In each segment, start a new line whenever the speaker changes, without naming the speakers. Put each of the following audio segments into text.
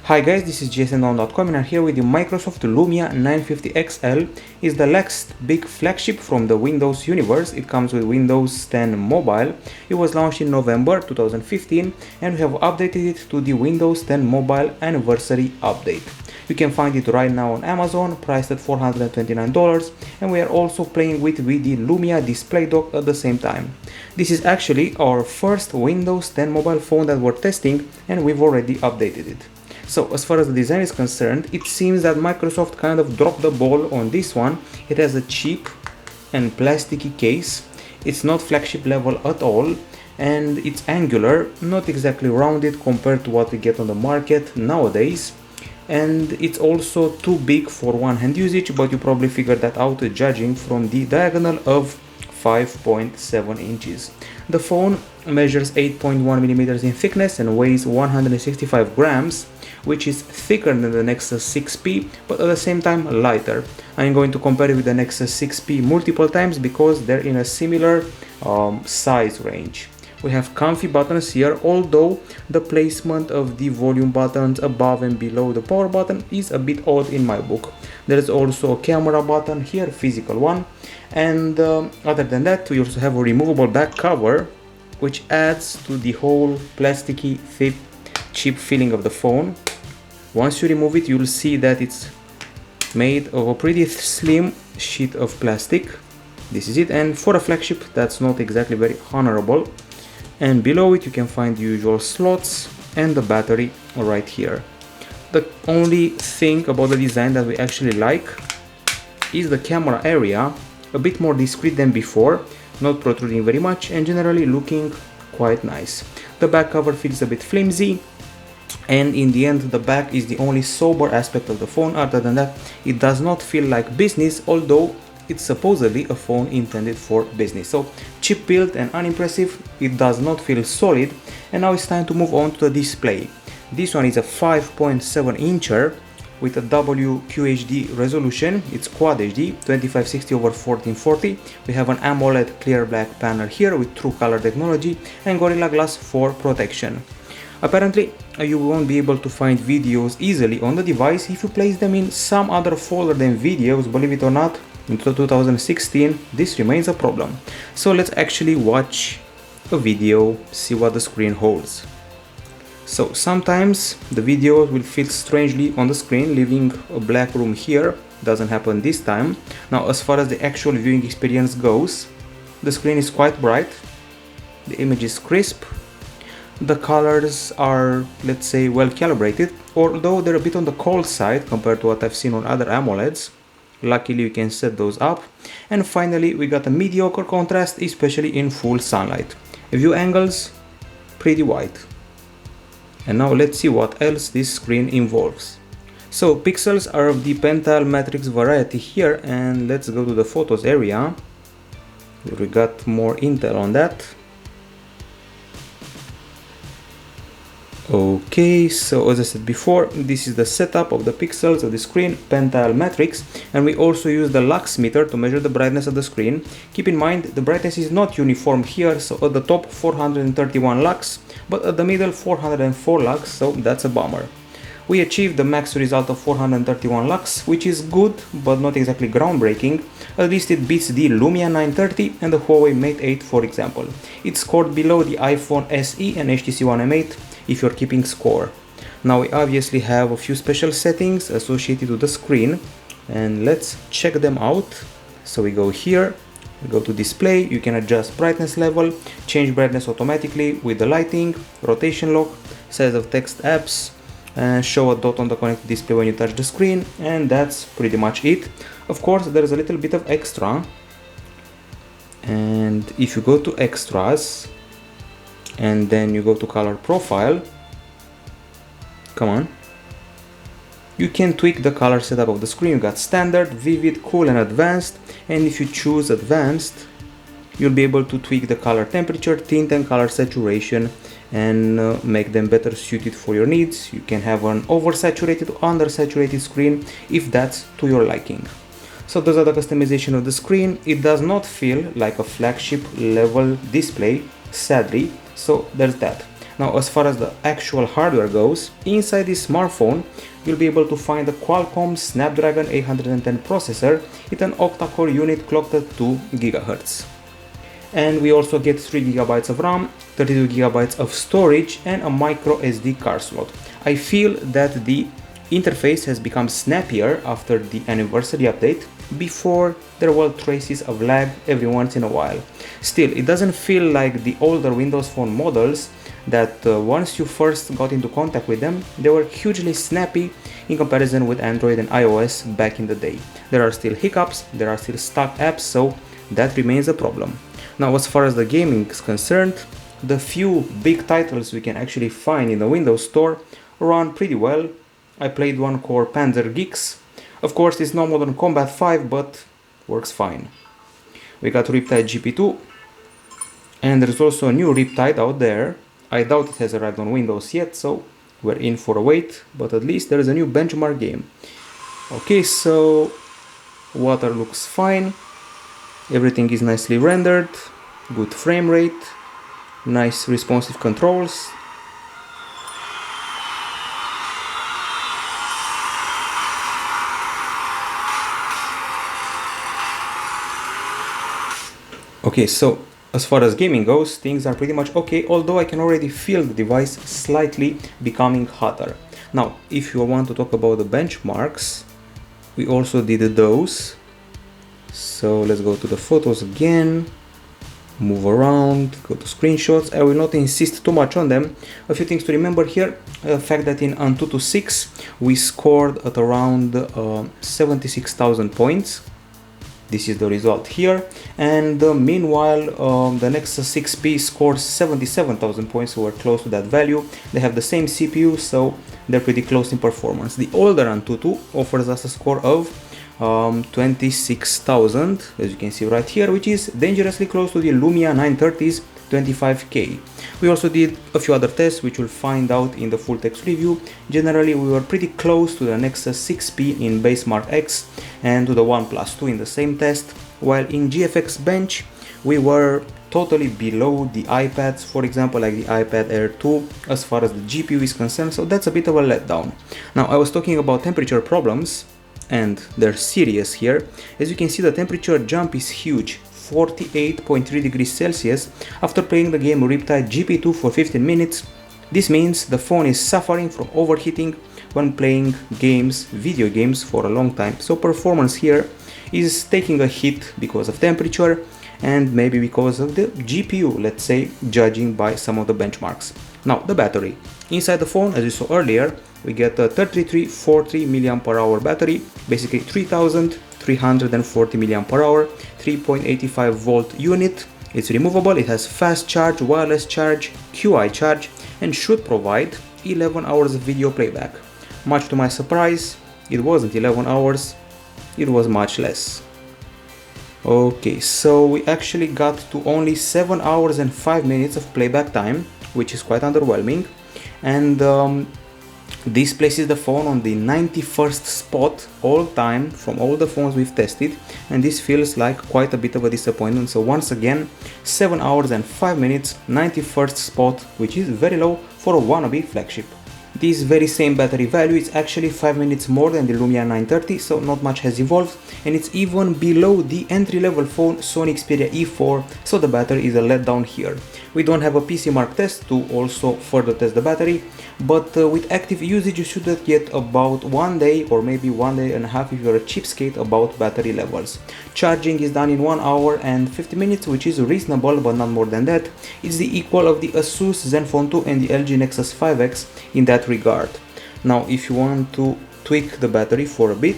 Hi guys, this is jsndon.com and I'm here with the Microsoft Lumia 950 XL. It's the next big flagship from the Windows universe. It comes with Windows 10 Mobile. It was launched in November 2015 and we have updated it to the Windows 10 Mobile Anniversary Update. You can find it right now on Amazon, priced at $429, and we are also playing with the Lumia display dock at the same time. This is actually our first Windows 10 mobile phone that we're testing and we've already updated it. So as far as the design is concerned, it seems that Microsoft kind of dropped the ball on this one. It has a cheap and plasticky case. It's not flagship level at all, and it's angular, not exactly rounded compared to what we get on the market nowadays. And it's also too big for one-hand usage, but you probably figured that out judging from the diagonal of 5.7 inches. The phone measures 8.1 millimeters in thickness and weighs 165 grams, which is thicker than the Nexus 6P, but at the same time lighter. I'm going to compare it with the Nexus 6P multiple times because they're in a similar size range. We have comfy buttons here, although the placement of the volume buttons above and below the power button is a bit odd in my book. There's also a camera button here, physical one, and other than that we also have a removable back cover, which adds to the whole plasticky, thick, cheap feeling of the phone. Once you remove it, you'll see that it's made of a pretty slim sheet of plastic. This is it, and for a flagship that's not exactly very honorable. And below it you can find the usual slots and the battery right here. The only thing about the design that we actually like is the camera area, a bit more discreet than before, not protruding very much and generally looking quite nice. The back cover feels a bit flimsy, and in the end the back is the only sober aspect of the phone. Other than that, it does not feel like business, although it's supposedly a phone intended for business. So cheap built and unimpressive, it does not feel solid. And now it's time to move on to the display. This one is a 5.7 incher with a WQHD resolution. It's Quad HD, 2560 over 1440. We have an AMOLED clear black panel here with true color technology and Gorilla Glass for protection. Apparently, you won't be able to find videos easily on the device if you place them in some other folder than videos. Believe it or not, in 2016 this remains a problem. So let's actually watch a video, see what the screen holds. So sometimes the video will fit strangely on the screen, leaving a black room here. Doesn't happen this time. Now as far as the actual viewing experience goes, the screen is quite bright, the image is crisp, the colors are, let's say, well calibrated, although they're a bit on the cold side compared to what I've seen on other AMOLEDs. Luckily you can set those up. And finally we got a mediocre contrast, especially in full sunlight. View angles pretty wide. And now let's see what else this screen involves. So pixels are of the pentile matrix variety here, and let's go to the photos area. We got more intel on that. Okay, so as I said before, this is the setup of the pixels of the screen, pentile matrix, and we also use the lux meter to measure the brightness of the screen. Keep in mind the brightness is not uniform here, so at the top 431 lux, but at the middle 404 lux, so that's a bummer. We achieved the max result of 431 lux, which is good but not exactly groundbreaking. At least it beats the Lumia 930 and the Huawei Mate 8, for example. It scored below the iPhone SE and HTC One M8 if you're keeping score. Now we obviously have a few special settings associated with the screen, and let's check them out. So we go here, we go to display, you can adjust brightness level, change brightness automatically with the lighting, rotation lock, size of text apps, and show a dot on the connected display when you touch the screen, and that's pretty much it. Of course there's a little bit of extra, and if you go to extras and then you go to color profile, come on, you can tweak the color setup of the screen. You got standard, vivid, cool and advanced, and if you choose advanced you'll be able to tweak the color temperature, tint and color saturation and make them better suited for your needs. You can have an oversaturated or undersaturated screen if that's to your liking. So those are the customization of the screen. It does not feel like a flagship level display, sadly, so there's that. Now, as far as the actual hardware goes, inside this smartphone you'll be able to find the Qualcomm Snapdragon 810 processor with an octa-core unit clocked at 2 GHz. And we also get 3 GB of RAM, 32 GB of storage and a micro SD card slot. I feel that the interface has become snappier after the anniversary update. Before there were traces of lag every once in a while. Still, it doesn't feel like the older Windows Phone models that once you first got into contact with them, they were hugely snappy in comparison with Android and iOS back in the day. There are still hiccups, there are still stuck apps, so that remains a problem. Now, as far as the gaming is concerned, the few big titles we can actually find in the Windows Store run pretty well. I played one called Panzer Geeks. Of course, it's no Modern Combat 5, but works fine. We got Riptide GP2, and there's also a new Riptide out there. I doubt it has arrived on Windows yet, so we're in for a wait, but at least there is a new benchmark game. Okay, so water looks fine, everything is nicely rendered, good frame rate, nice responsive controls. Okay, so as far as gaming goes, things are pretty much okay, although I can already feel the device slightly becoming hotter. Now, if you want to talk about the benchmarks, we also did those. So let's go to the photos again, move around, go to screenshots. I will not insist too much on them. A few things to remember here, the fact that in Antutu 6 we scored at around 76,000 points. This is the result here, and meanwhile the Nexus 6P scores 77,000 points, so we're close to that value. They have the same CPU, so they're pretty close in performance. The older Antutu offers us a score of 26,000, as you can see right here, which is dangerously close to the Lumia 930's 25K. We also did a few other tests, which you'll find out in the full text review. Generally, we were pretty close to the Nexus 6P in Basemark X and to the OnePlus 2 in the same test, while in GFX Bench, we were totally below the iPads, for example, like the iPad Air 2, as far as the GPU is concerned, so that's a bit of a letdown. Now, I was talking about temperature problems, and they're serious here. As you can see, the temperature jump is huge. 48.3 degrees Celsius after playing the game Riptide GP2 for 15 minutes. This means the phone is suffering from overheating when playing games, video games, for a long time. So performance here is taking a hit because of temperature and maybe because of the GPU, let's say, judging by some of the benchmarks. Now, the battery. Inside the phone, as you saw earlier, we get a 3340 mAh battery, basically 3340 mAh, 3.85 volt unit. It's removable, it has fast charge, wireless charge, QI charge, and should provide 11 hours of video playback. Much to my surprise, it wasn't 11 hours, it was much less. Okay, so we actually got to only 7 hours and 5 minutes of playback time, which is quite underwhelming, and this places the phone on the 91st spot all time from all the phones we've tested, and this feels like quite a bit of a disappointment. So once again, 7 hours and 5 minutes, 91st spot, which is very low for a wannabe flagship. This very same battery value is actually 5 minutes more than the Lumia 930, so not much has evolved, and it's even below the entry-level phone Sony Xperia E4, so the battery is a letdown here. We don't have a PC Mark test to also further test the battery, but with active usage you should get about 1 day or maybe 1 day and a half if you're a cheapskate about battery levels. Charging is done in 1 hour and 50 minutes, which is reasonable but not more than that. It's the equal of the Asus Zenfone 2 and the LG Nexus 5X in that regard. Now, if you want to tweak the battery for a bit,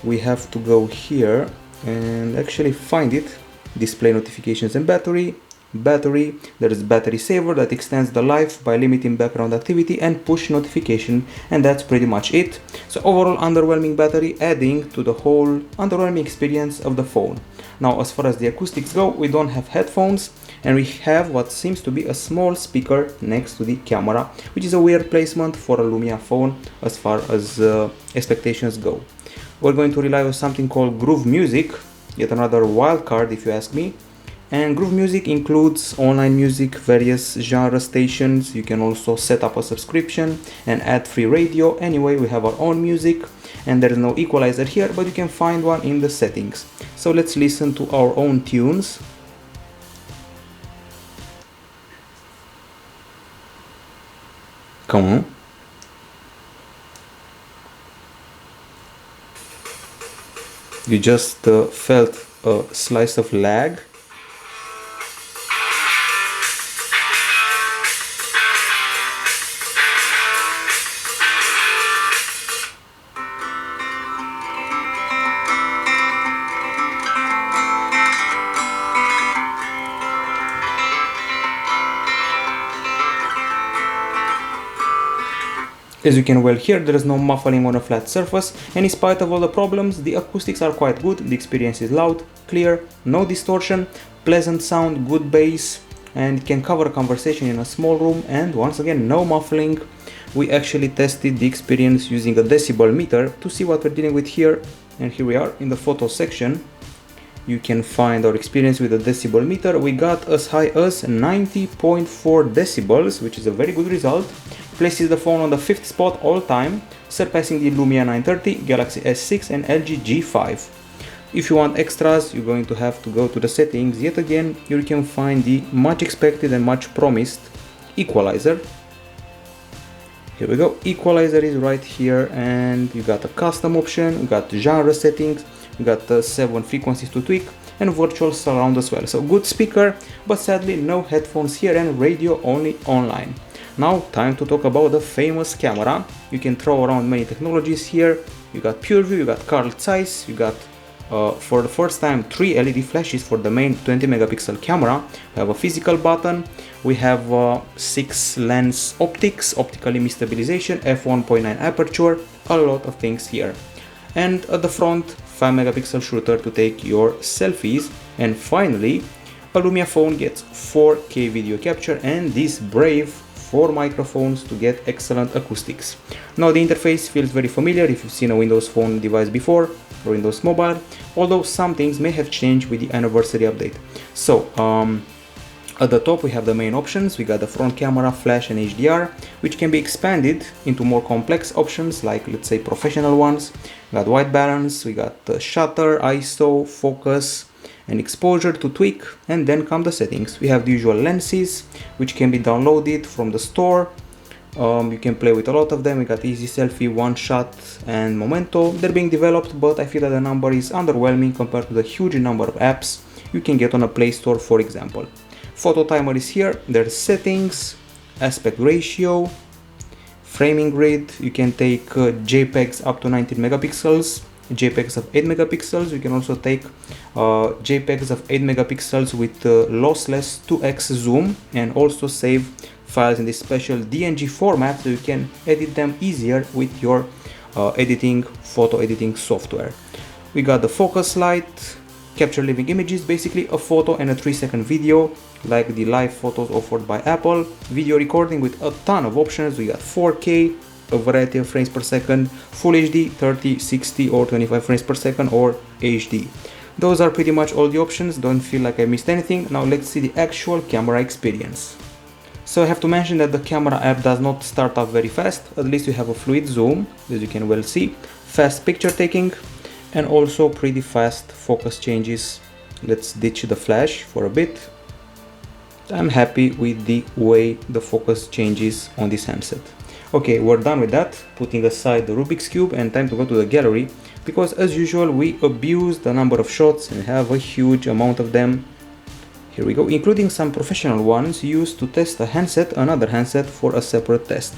we have to go here and actually find it. Display notifications and battery. There is battery saver that extends the life by limiting background activity and push notification, and that's pretty much it. So overall underwhelming battery, adding to the whole underwhelming experience of the phone. Now, as far as the acoustics go, we don't have headphones, and we have what seems to be a small speaker next to the camera, which is a weird placement for a Lumia phone as far as expectations go. We're going to rely on something called Groove Music, yet another wild card if you ask me. And Groove Music includes online music, various genre stations. You can also set up a subscription and add free radio. Anyway, we have our own music, and there is no equalizer here, but you can find one in the settings. So let's listen to our own tunes. Come on. You just felt a slice of lag. As you can well hear, there is no muffling on a flat surface, and in spite of all the problems, the acoustics are quite good. The experience is loud, clear, no distortion, pleasant sound, good bass, and it can cover a conversation in a small room, and once again, no muffling. We actually tested the experience using a decibel meter to see what we're dealing with here, and here we are in the photo section. You can find our experience with the decibel meter. We got as high as 90.4 decibels, which is a very good result. Places the phone on the 5th spot all time, surpassing the Lumia 930, Galaxy S6 and LG G5. If you want extras, you're going to have to go to the settings. Yet again, you can find the much expected and much promised equalizer. Here we go, equalizer is right here, and you got a custom option, you got genre settings, you got 7 frequencies to tweak, and virtual surround as well. So good speaker, but sadly no headphones here, and radio only online. Now time to talk about the famous camera. You can throw around many technologies here. You got Pureview, you got Carl Zeiss, you got for the first time 3 LED flashes for the main 20 megapixel camera. We have a physical button, we have 6 lens optics, optical image stabilization, f1.9 aperture, a lot of things here. And at the front, 5 megapixel shooter to take your selfies. And finally, a Lumia phone gets 4K video capture and these brave 4 microphones to get excellent acoustics. Now the interface feels very familiar if you've seen a Windows Phone device before or Windows Mobile, although some things may have changed with the anniversary update. So at the top we have the main options. We got the front camera, flash and HDR, which can be expanded into more complex options like, let's say, professional ones. We got white balance, we got shutter, ISO, focus and exposure to tweak, and then come the settings. We have the usual lenses which can be downloaded from the store. You can play with a lot of them. We got easy selfie, one shot and momento. They're being developed, but I feel that the number is underwhelming compared to the huge number of apps you can get on a Play Store, for example. Photo timer is here. There's settings, aspect ratio, framing grid. You can take JPEGs up to 19 megapixels, JPEGs of 8 megapixels. You can also take JPEGs of 8 megapixels with lossless 2x zoom, and also save files in this special DNG format so you can edit them easier with your photo editing software. We got the focus light, capture living images, basically a photo and a 3-second video like the live photos offered by Apple. Video recording with a ton of options. We got 4K, a variety of frames per second, Full HD, 30, 60 or 25 frames per second, or HD. Those are pretty much all the options. Don't feel like I missed anything. Now let's see the actual camera experience. So I have to mention that the camera app does not start up very fast. At least you have a fluid zoom, as you can well see, fast picture taking, and also pretty fast focus changes. Let's ditch the flash for a bit. I'm happy with the way the focus changes on this handset. Okay, we're done with that, putting aside the Rubik's Cube, and time to go to the gallery, because as usual we abuse the number of shots and have a huge amount of them. Here we go, including some professional ones used to test a handset, another handset, for a separate test.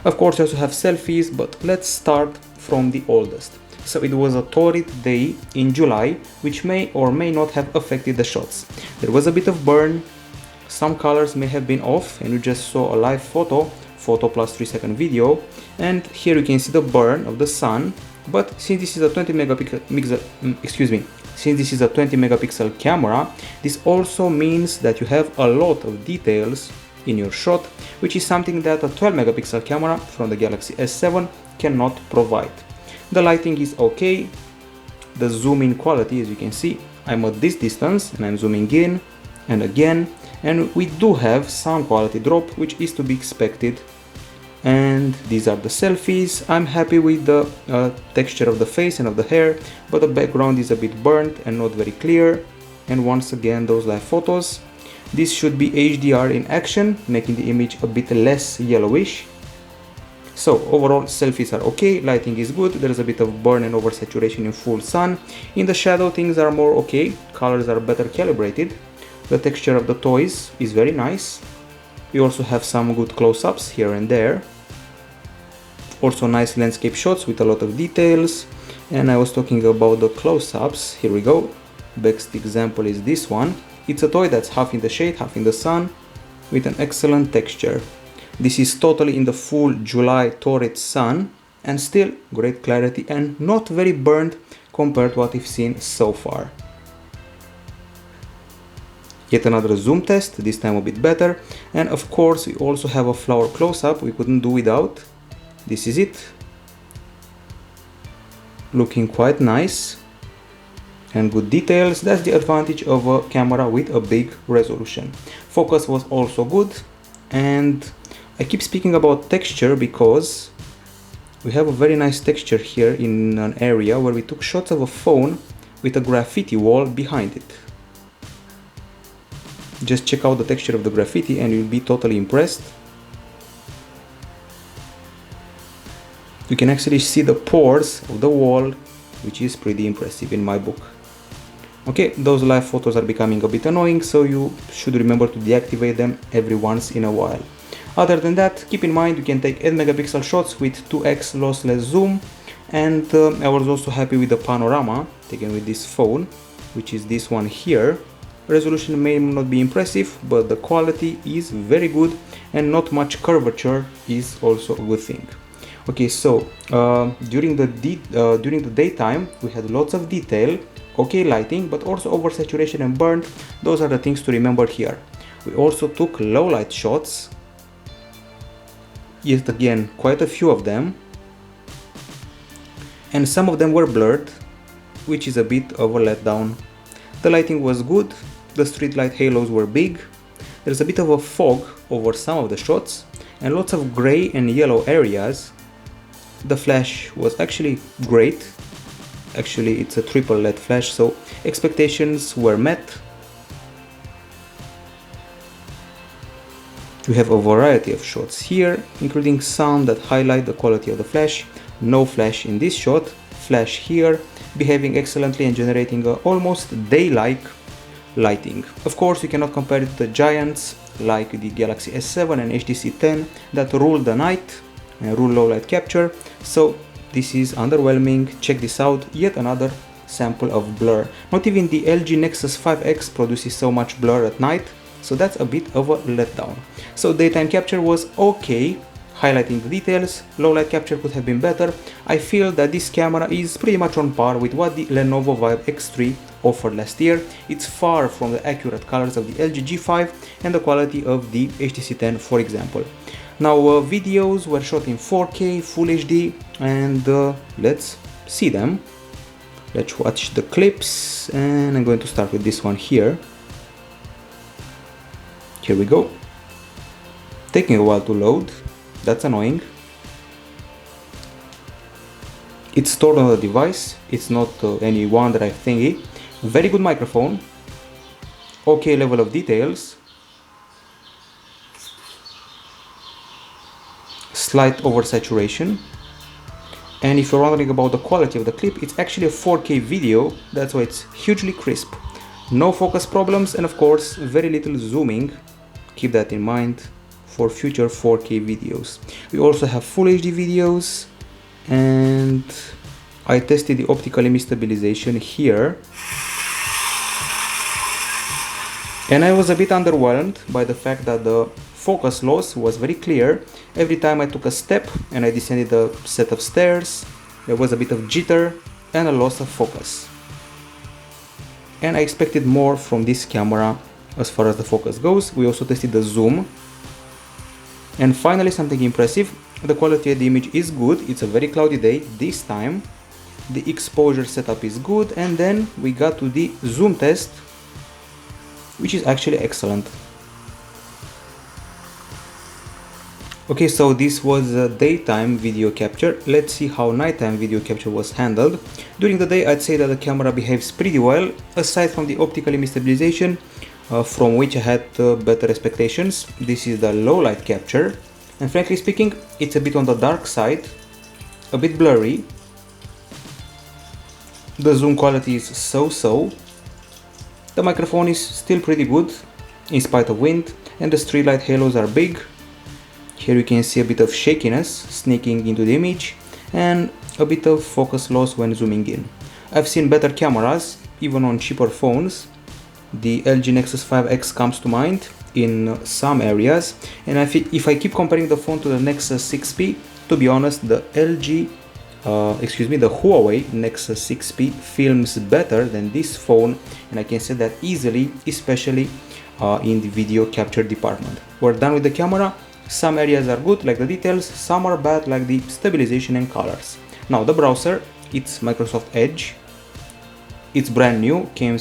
Of course, you also have selfies, but let's start from the oldest. So it was a torrid day in July, which may or may not have affected the shots. There was a bit of burn, some colors may have been off, and you just saw a live photo plus 3-second video, and here you can see the burn of the sun. But since this is a 20 megapixel camera, this also means that you have a lot of details in your shot, which is something that a 12 megapixel camera from the Galaxy S7 cannot provide. The lighting is okay. The zoom in quality, as you can see, I'm at this distance and I'm zooming in. and again, and we do have some quality drop, which is to be expected. And these are the selfies. I'm happy with the texture of the face and of the hair, but the background is a bit burnt and not very clear. And once again, those live photos. This should be HDR in action, making the image a bit less yellowish. So overall, selfies are okay, lighting is good, there's a bit of burn and oversaturation in full sun. In the shadow, things are more okay, colors are better calibrated. The texture of the toys is very nice. We also have some good close-ups here and there. Also nice landscape shots with a lot of details. And I was talking about the close-ups, here we go. Best example is this one. It's a toy that's half in the shade, half in the sun, with an excellent texture. This is totally in the full July torrid sun, and still great clarity and not very burnt compared to what we've seen so far. Yet another zoom test, this time a bit better. And of course we also have a flower close-up we couldn't do without. This is it. Looking quite nice. And good details. That's the advantage of a camera with a big resolution. Focus was also good. And I keep speaking about texture because we have a very nice texture here in an area where we took shots of a phone with a graffiti wall behind it. Just check out the texture of the graffiti and you'll be totally impressed. You can actually see the pores of the wall, which is pretty impressive in my book. Okay, those live photos are becoming a bit annoying, so you should remember to deactivate them every once in a while. Other than that, keep in mind you can take 8 megapixel shots with 2x lossless zoom, and I was also happy with the panorama taken with this phone, which is this one here. Resolution may not be impressive, but the quality is very good and not much curvature is also a good thing. Okay, so during the daytime we had lots of detail, okay lighting, but also oversaturation and burn. Those are the things to remember here. We also took low light shots, yet again quite a few of them, and some of them were blurred, which is a bit of a letdown. The lighting was good, the street light halos were big, there's a bit of a fog over some of the shots and lots of gray and yellow areas. The flash was actually great. Actually it's a triple LED flash, so expectations were met. We have a variety of shots here, including some that highlight the quality of the flash. No flash in this shot, flash here, behaving excellently and generating a almost day-like lighting. Of course, you cannot compare it to the giants like the Galaxy S7 and HTC 10 that rule the night and rule low light capture, so this is underwhelming. Check this out, yet another sample of blur. Not even the LG Nexus 5X produces so much blur at night, so that's a bit of a letdown. So daytime capture was okay, highlighting the details. Low light capture could have been better. I feel that this camera is pretty much on par with what the Lenovo Vibe X3 offered last year. It's far from the accurate colors of the LG G5 and the quality of the HTC 10, for example. Now videos were shot in 4K, Full HD, and let's see them. Let's watch the clips, and I'm going to start with this one here. Here we go. Taking a while to load, that's annoying. It's stored on the device, it's not any OneDrive thingy. Very good microphone, okay level of details, slight oversaturation, and if you're wondering about the quality of the clip, it's actually a 4K video, that's why it's hugely crisp. No focus problems, and of course very little zooming. Keep that in mind for future 4K videos. We also have Full HD videos, and I tested the optical image stabilization here, and I was a bit underwhelmed by the fact that the focus loss was very clear. Every time I took a step and I descended a set of stairs, there was a bit of jitter and a loss of focus. And I expected more from this camera as far as the focus goes. We also tested the zoom. And finally, something impressive, the quality of the image is good. It's a very cloudy day this time. The exposure setup is good, and then we got to the zoom test. which is actually excellent. Okay, so this was a daytime video capture. Let's see how nighttime video capture was handled. During the day, I'd say that the camera behaves pretty well, aside from the optical image stabilization, from which I had better expectations. This is the low light capture, and frankly speaking, it's a bit on the dark side, a bit blurry. The zoom quality is so-so. The microphone is still pretty good, in spite of wind, and the street light halos are big. Here you can see a bit of shakiness sneaking into the image and a bit of focus loss when zooming in. I've seen better cameras, even on cheaper phones. The LG Nexus 5X comes to mind in some areas, and if I keep comparing the phone to the Nexus 6P, to be honest, the Huawei Nexus 6P films better than this phone, and I can say that easily, especially in the video capture department. We're done with the camera. Some areas are good, like the details, some are bad, like the stabilization and colors. Now the browser, it's Microsoft Edge. It's brand new, came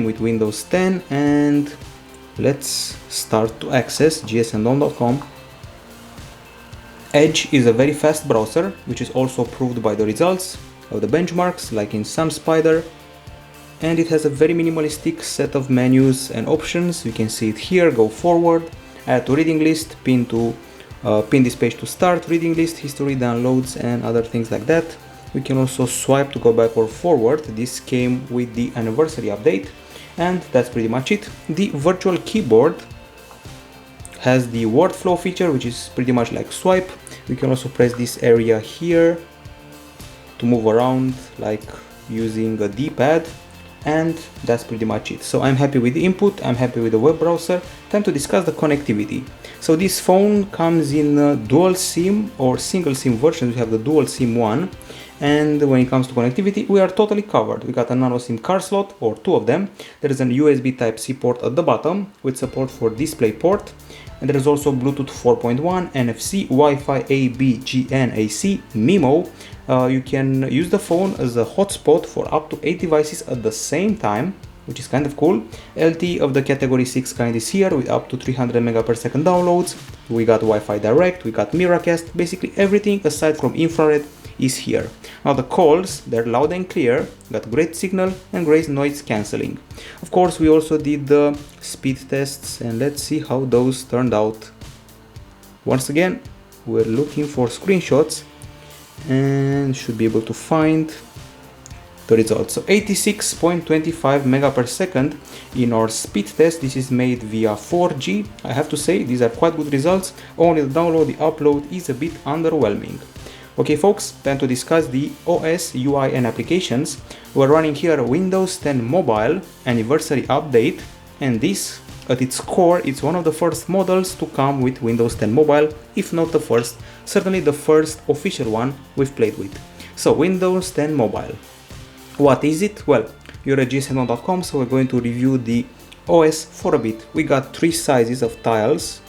with Windows 10, and let's start to access gsndom.com. Edge is a very fast browser, which is also proved by the results of the benchmarks, like in SunSpider, and it has a very minimalistic set of menus and options. You can see it here: go forward, add to reading list, pin this page to start, reading list, history, downloads, and other things like that. We can also swipe to go back or forward. This came with the anniversary update, and that's pretty much it. The virtual keyboard has the word flow feature, which is pretty much like swipe. We can also press this area here to move around like using a D-pad, and that's pretty much it. So I'm happy with the input, I'm happy with the web browser. Time to discuss the connectivity. So this phone comes in dual SIM or single SIM versions. We have the dual SIM one, and when it comes to connectivity, we are totally covered. We got a nano SIM card slot, or two of them. There is an USB Type-C port at the bottom with support for DisplayPort, and there is also Bluetooth 4.1, NFC, Wi-Fi, AB, GN, AC, MIMO. You can use the phone as a hotspot for up to 8 devices at the same time, which is kind of cool. LTE of the category 6 kind is here with up to 300 Mbps downloads. We got Wi-Fi Direct, we got Miracast, basically everything aside from infrared is here. Now the calls, they're loud and clear, got great signal and great noise cancelling. Of course, we also did the speed tests, and let's see how those turned out. Once again, we're looking for screenshots and should be able to find the results. So 86.25 Mbps in our speed test. This is made via 4G. I have to say, these are quite good results. Only the download, the upload is a bit underwhelming. Okay folks, time to discuss the OS, UI and applications. We're running here a Windows 10 Mobile Anniversary Update, and this, at its core, it's one of the first models to come with Windows 10 Mobile, if not the first, certainly the first official one we've played with. So Windows 10 Mobile. What is it? Well, you're at gsndom.com, so we're going to review the OS for a bit. We got three sizes of tiles.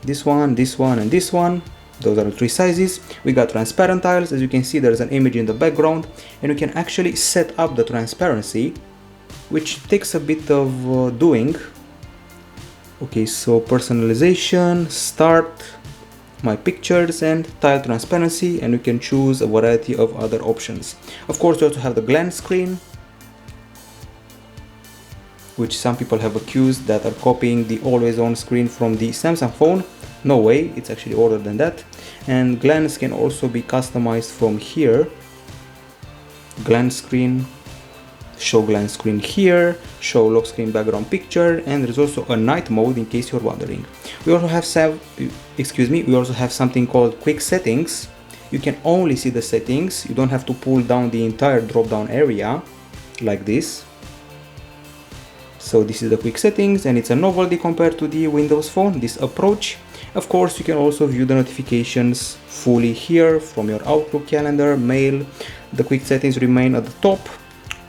This one, and this one. Those are the three sizes. We got transparent tiles. As you can see, there's an image in the background, and you can actually set up the transparency, which takes a bit of doing. Okay, so personalization, start, my pictures, and tile transparency, and you can choose a variety of other options. Of course, you also have the glance screen, which some people have accused that are copying the always on screen from the Samsung phone. No way, it's actually older than that. And glance can also be customized from here. Glance screen, show glance screen here, show lock screen background picture, and there's also a night mode in case you're wondering. We also have something called quick settings. You can only see the settings. You don't have to pull down the entire drop down area like this. So this is the quick settings, and it's a novelty compared to the Windows Phone, this approach. Of course, you can also view the notifications fully here from your Outlook, calendar, mail. The quick settings remain at the top.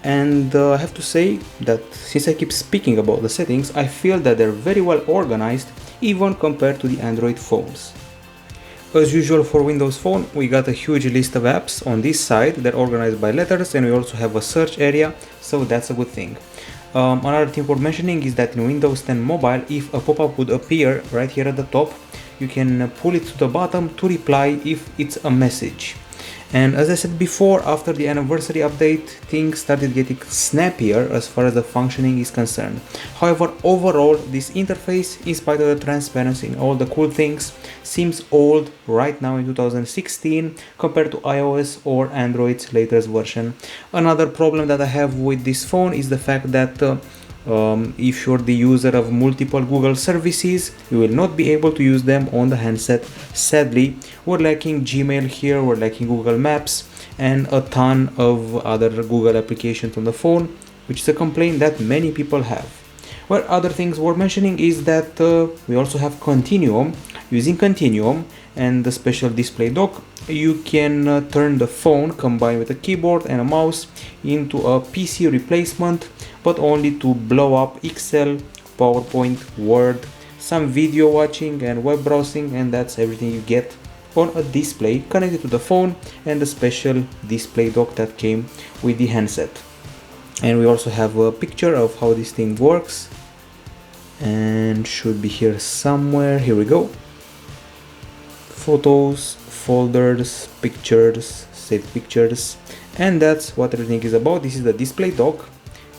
And I have to say that since I keep speaking about the settings, I feel that they're very well organized, even compared to the Android phones. As usual for Windows Phone, we got a huge list of apps on this side. They're organized by letters, and we also have a search area, so that's a good thing. Another thing worth mentioning is that in Windows 10 Mobile, if a pop-up would appear right here at the top, you can pull it to the bottom to reply if it's a message. And as I said before, after the anniversary update, things started getting snappier as far as the functioning is concerned. However, overall, this interface, in spite of the transparency and all the cool things, seems old right now in 2016 compared to iOS or Android's latest version. Another problem that I have with this phone is the fact that if you're the user of multiple Google services, you will not be able to use them on the handset. Sadly, we're lacking Gmail here, we're lacking Google Maps, and a ton of other Google applications on the phone, which is a complaint that many people have. Well, other things worth mentioning is that we also have Continuum. Using Continuum and the special display dock, you can turn the phone combined with a keyboard and a mouse into a PC replacement, but only to blow up Excel, PowerPoint, Word, some video watching and web browsing, and that's everything you get on a display connected to the phone and the special display dock that came with the handset. And we also have a picture of how this thing works, and should be here somewhere. Here we go. Photos, folders, pictures, save pictures, and that's what everything is about. This is the display dock.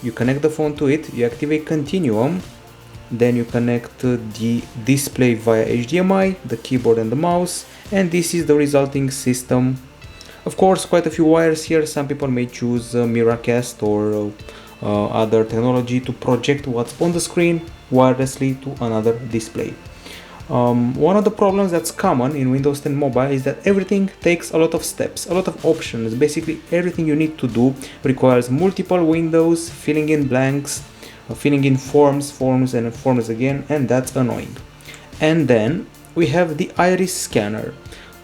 You connect the phone to it, you activate Continuum, then you connect the display via HDMI, the keyboard and the mouse, and this is the resulting system. Of course, quite a few wires here. Some people may choose Miracast or other technology to project what's on the screen wirelessly to another display. One of the problems that's common in Windows 10 Mobile is that everything takes a lot of steps, a lot of options. Basically, everything you need to do requires multiple windows, filling in blanks, filling in forms and forms again, and that's annoying. And then we have the iris scanner.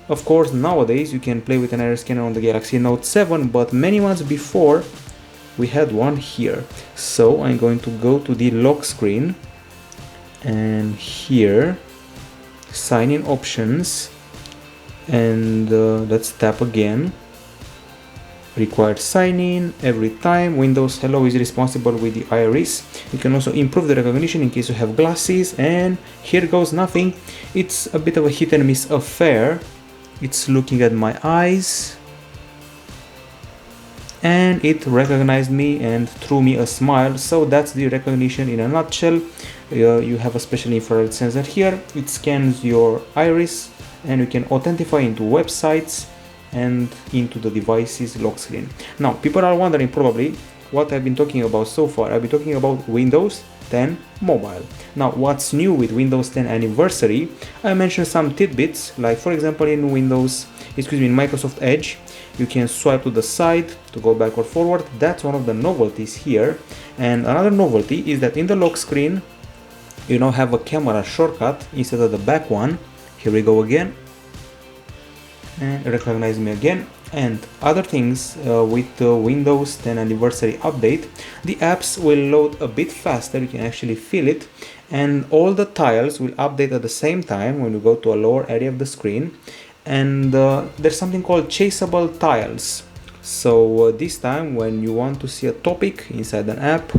Of course, nowadays you can play with an iris scanner on the Galaxy Note 7, but many months before we had one here. So I'm going to go to the lock screen, and here sign in options, and let's tap again. Required sign in every time. Windows Hello is responsible with the iris. You can also improve the recognition in case you have glasses, and here goes nothing. It's a bit of a hit and miss affair. It's looking at my eyes and it recognized me and threw me a smile. So that's the recognition in a nutshell. You have a special infrared sensor here. It scans your iris and you can authentify into websites and into the device's lock screen. Now, people are wondering probably what I've been talking about so far. I've been talking about Windows 10 Mobile. Now, what's new with Windows 10 Anniversary? I mentioned some tidbits, like for example in Microsoft Edge, you can swipe to the side to go back or forward. That's one of the novelties here. And another novelty is that in the lock screen, you now have a camera shortcut instead of the back one. Here we go again. And recognize me again. And other things with the Windows 10 Anniversary update, the apps will load a bit faster. You can actually feel it, and all the tiles will update at the same time when you go to a lower area of the screen. And there's something called chaseable tiles. So this time when you want to see a topic inside an app,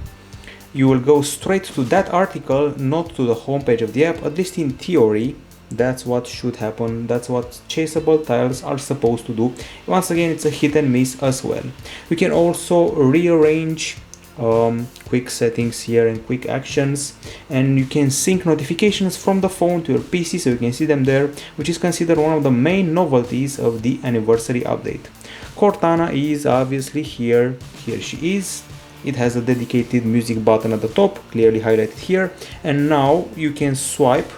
you will go straight to that article, not to the homepage of the app. At least in theory, that's what should happen. That's what chaseable tiles are supposed to do. Once again, it's a hit and miss as well. You can also rearrange quick settings here and quick actions, and you can sync notifications from the phone to your PC so you can see them there, which is considered one of the main novelties of the anniversary update. Cortana is obviously here. Here she is. It has a dedicated music button at the top, clearly highlighted here, and now you can swipe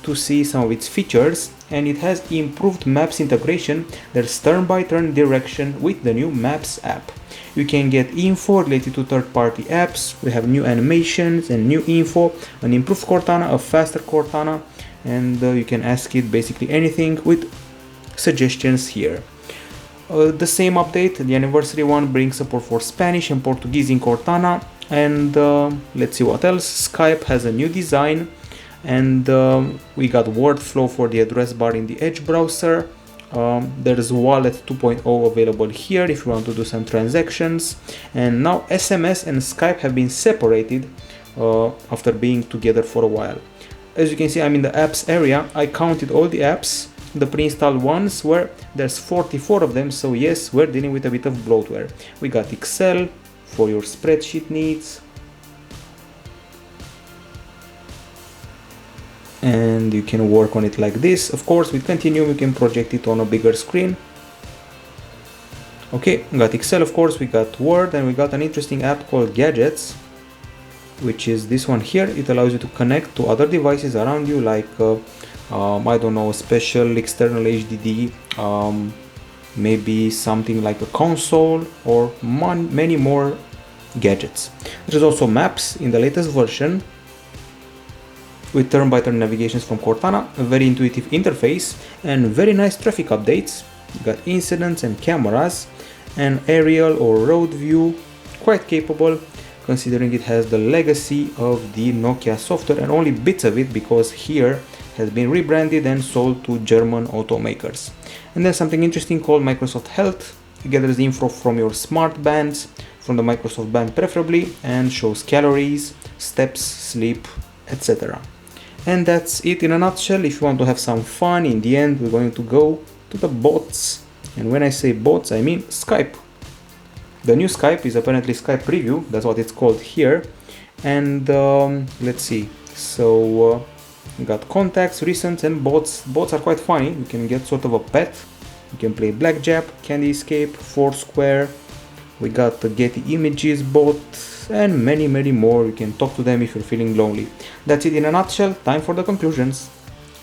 to see some of its features, and it has improved Maps integration. There's turn-by-turn direction with the new Maps app. You can get info related to third-party apps. We have new animations and new info, an improved Cortana, a faster Cortana, and you can ask it basically anything with suggestions here. The same update, the anniversary one, brings support for Spanish and Portuguese in Cortana, and let's see what else. Skype has a new design, and we got word flow for the address bar in the Edge browser. There's Wallet 2.0 available here if you want to do some transactions. And now SMS and Skype have been separated after being together for a while. As you can see, I'm in the apps area. I counted all the apps, the pre-installed ones, where there's 44 of them. So yes, we're dealing with a bit of bloatware. We got Excel for your spreadsheet needs. And you can work on it like this. Of course, with Continue, we can project it on a bigger screen. Okay, we got Excel, of course, we got Word, and we got an interesting app called Gadgets, which is this one here. It allows you to connect to other devices around you, like I don't know, special external HDD, maybe something like a console, or many more gadgets. There's also Maps in the latest version with turn-by-turn navigations from Cortana, a very intuitive interface, and very nice traffic updates. You got incidents and cameras, and aerial or road view, quite capable considering it has the legacy of the Nokia software and only bits of it, because here has been rebranded and sold to German automakers. And then something interesting called Microsoft Health. It gathers the info from your smart bands, from the Microsoft band preferably, and shows calories, steps, sleep, etc. And that's it in a nutshell. If you want to have some fun, in the end we're going to go to the bots. And when I say bots, I mean Skype. The new Skype is apparently Skype Preview, that's what it's called here. And let's see, so we got contacts, recents, and bots. Bots are quite funny. You can get sort of a pet. You can play Blackjack, Candy Escape, Foursquare. We got the Getty Images bot, and many more. You can talk to them if you're feeling lonely. That's it in a nutshell. Time for the conclusions.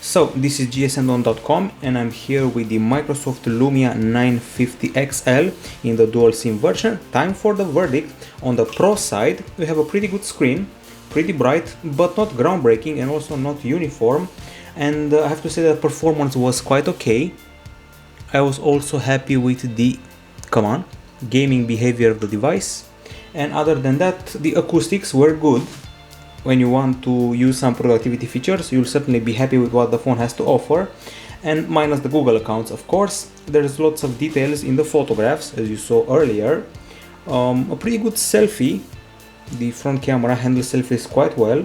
So this is gsndon.com, and I'm here with the Microsoft Lumia 950 XL in the dual SIM version. Time for the verdict. On the Pro side, we have a pretty good screen, pretty bright, but not groundbreaking and also not uniform. And I have to say that performance was quite okay. I was also happy with the, gaming behavior of the device. And other than that, the acoustics were good. When you want to use some productivity features, you'll certainly be happy with what the phone has to offer. And minus the Google accounts, of course. There's lots of details in the photographs, as you saw earlier. A pretty good selfie. The front camera handles selfies quite well.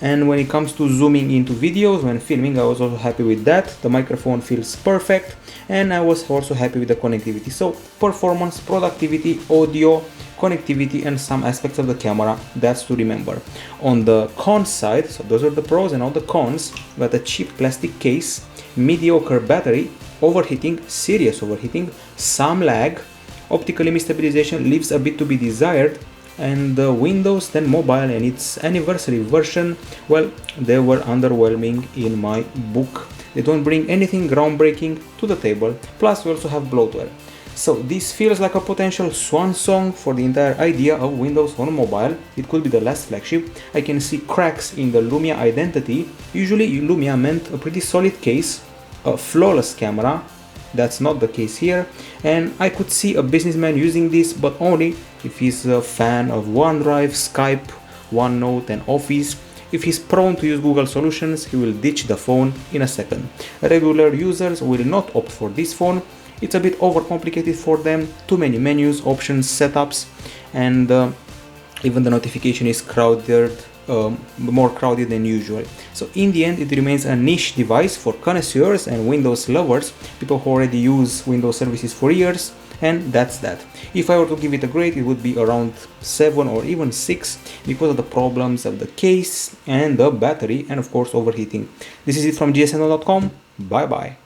And when it comes to zooming into videos when filming, I was also happy with that. The microphone feels perfect, and I was also happy with the connectivity. So performance, productivity, audio, connectivity, and some aspects of the camera, that's to remember. On the cons side, so those are the pros, and on the cons, we got a cheap plastic case, mediocre battery, overheating, serious overheating, some lag, optical image stabilization leaves a bit to be desired, and the Windows 10 Mobile and its anniversary version, well, they were underwhelming in my book. They don't bring anything groundbreaking to the table, plus we also have bloatware. So this feels like a potential swan song for the entire idea of Windows on mobile. It could be the last flagship. I can see cracks in the Lumia identity. Usually Lumia meant a pretty solid case, a flawless camera. That's not the case here, and I could see a businessman using this, but only if he's a fan of OneDrive, Skype, OneNote, and Office. If he's prone to use Google solutions, he will ditch the phone in a second. Regular users will not opt for this phone. It's a bit overcomplicated for them, too many menus, options, setups, and even the notification is crowded, more crowded than usual. So in the end, it remains a niche device for connoisseurs and Windows lovers, people who already use Windows services for years, and that's that. If I were to give it a grade, it would be around 7 or even 6 because of the problems of the case and the battery, and of course overheating. This is it from gsndon.com. Bye bye.